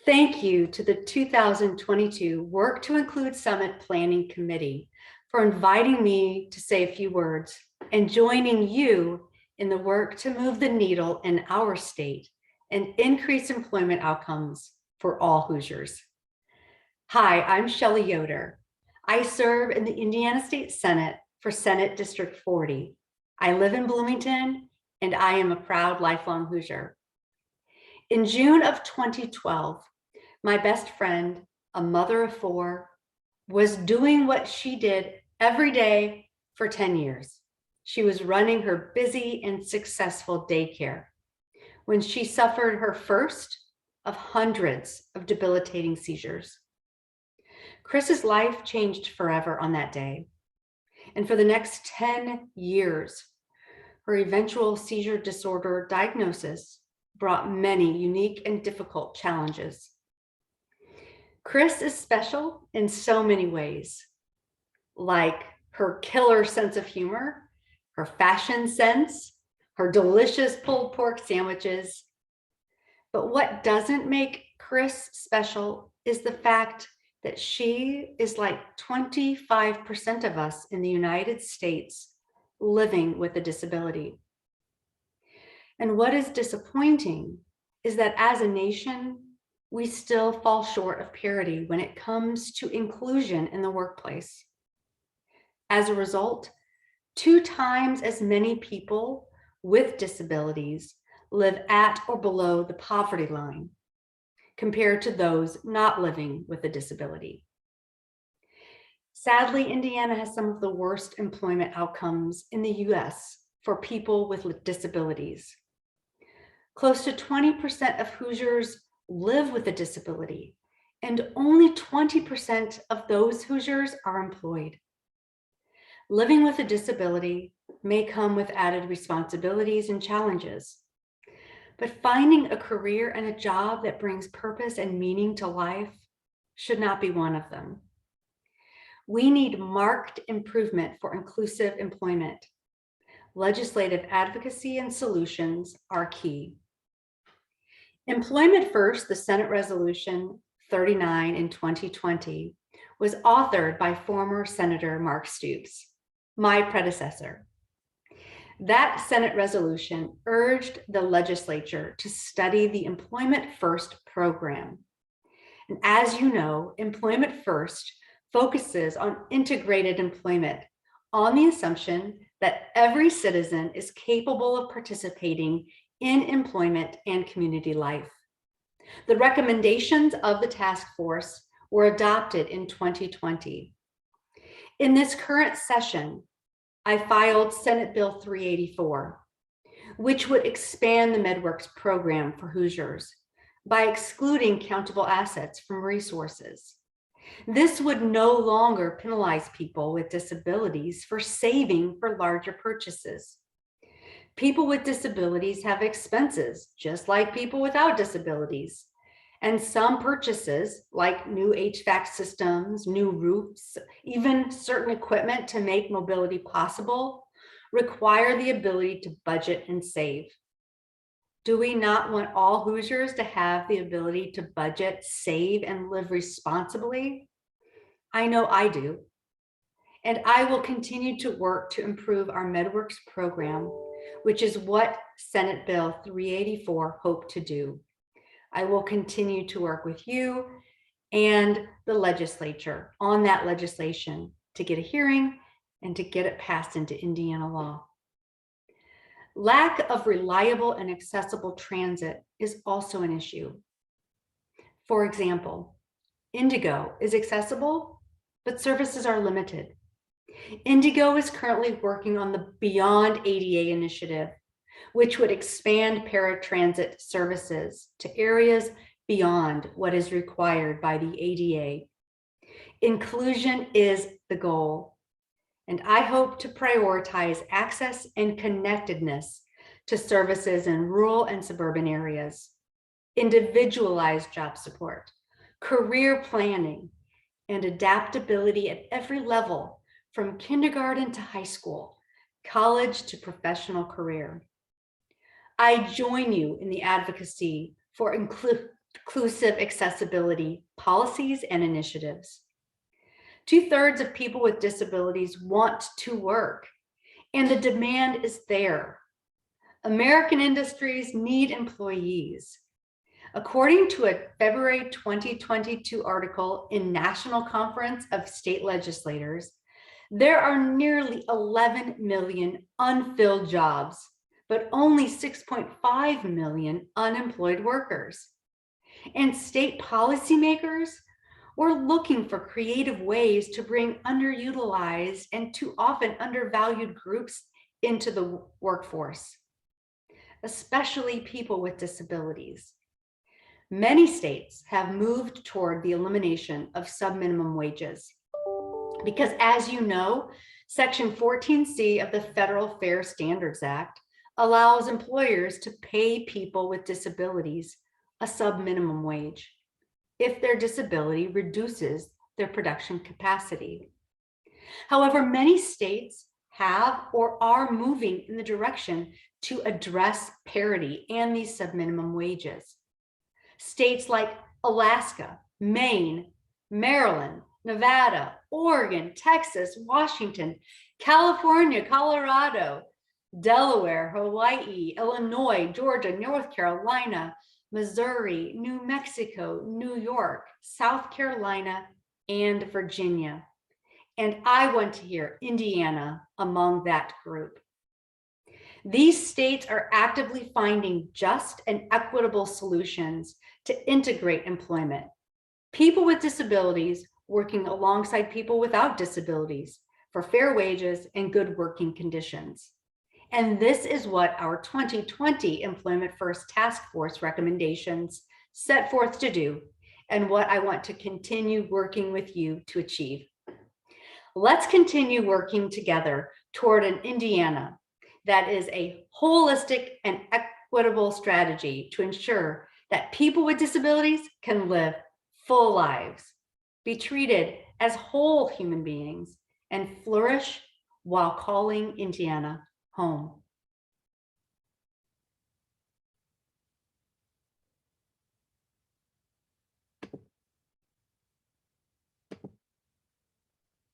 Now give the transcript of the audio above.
Thank you to the 2022 Work to Include Summit Planning Committee for inviting me to say a few words and joining you in the work to move the needle in our state and increase employment outcomes for all Hoosiers. Hi, I'm Shelli Yoder. I serve in the Indiana State Senate for Senate District 40. I live in Bloomington, and I am a proud lifelong Hoosier. In June of 2012, my best friend, a mother of four, was doing what she did every day for 10 years. She was running her busy and successful daycare when she suffered her first of hundreds of debilitating seizures. Chris's life changed forever on that day. And for the next 10 years, her eventual seizure disorder diagnosis brought many unique and difficult challenges. Chris is special in so many ways, like her killer sense of humor, her fashion sense, her delicious pulled pork sandwiches. But what doesn't make Chris special is the fact that she is like 25% of us in the United States living with a disability. And what is disappointing is that as a nation, we still fall short of parity when it comes to inclusion in the workplace. As a result, 2 times as many people with disabilities live at or below the poverty line compared to those not living with a disability. Sadly, Indiana has some of the worst employment outcomes in the US for people with disabilities. Close to 20% of Hoosiers live with a disability, and only 20% of those Hoosiers are employed. Living with a disability may come with added responsibilities and challenges, but finding a career and a job that brings purpose and meaning to life should not be one of them. We need marked improvement for inclusive employment. Legislative advocacy and solutions are key. Employment First, the Senate Resolution 39 in 2020, was authored by former Senator Mark Stoops, my predecessor. That Senate resolution urged the legislature to study the Employment First program. And as you know, Employment First focuses on integrated employment on the assumption that every citizen is capable of participating in employment and community life. The recommendations of the task force were adopted in 2020. In this current session, I filed Senate Bill 384, which would expand the MedWorks program for Hoosiers by excluding countable assets from resources. This would no longer penalize people with disabilities for saving for larger purchases. People with disabilities have expenses, just like people without disabilities. And some purchases, like new HVAC systems, new roofs, even certain equipment to make mobility possible, require the ability to budget and save. Do we not want all Hoosiers to have the ability to budget, save, and live responsibly? I know I do. And I will continue to work to improve our MedWorks program, which is what Senate Bill 384 hoped to do. I will continue to work with you and the legislature on that legislation to get a hearing and to get it passed into Indiana law. Lack of reliable and accessible transit is also an issue. For example, Indigo is accessible, but services are limited. Indigo is currently working on the Beyond ADA initiative, which would expand paratransit services to areas beyond what is required by the ADA. Inclusion is the goal, and I hope to prioritize access and connectedness to services in rural and suburban areas, individualized job support, career planning, and adaptability at every level, from kindergarten to high school, college to professional career. I join you in the advocacy for inclusive accessibility policies and initiatives. 2/3 of people with disabilities want to work, and the demand is there. American industries need employees. According to a February 2022 article in National Conference of State Legislators, there are nearly 11 million unfilled jobs, but only 6.5 million unemployed workers. And state policymakers were looking for creative ways to bring underutilized and too often undervalued groups into the workforce, especially people with disabilities. Many states have moved toward the elimination of subminimum wages because, as you know, Section 14C of the Federal Fair Standards Act allows employers to pay people with disabilities a subminimum wage if their disability reduces their production capacity. However, many states have or are moving in the direction to address parity and these subminimum wages. States like Alaska, Maine, Maryland, Nevada, Oregon, Texas, Washington, California, Colorado, Delaware, Hawaii, Illinois, Georgia, North Carolina, Missouri, New Mexico, New York, South Carolina, and Virginia. And I want to hear Indiana among that group. These states are actively finding just and equitable solutions to integrate employment. People with disabilities working alongside people without disabilities for fair wages and good working conditions. And this is what our 2020 Employment First Task Force recommendations set forth to do, and what I want to continue working with you to achieve. Let's continue working together toward an Indiana that is a holistic and equitable strategy to ensure that people with disabilities can live full lives, be treated as whole human beings, and flourish while calling Indiana home.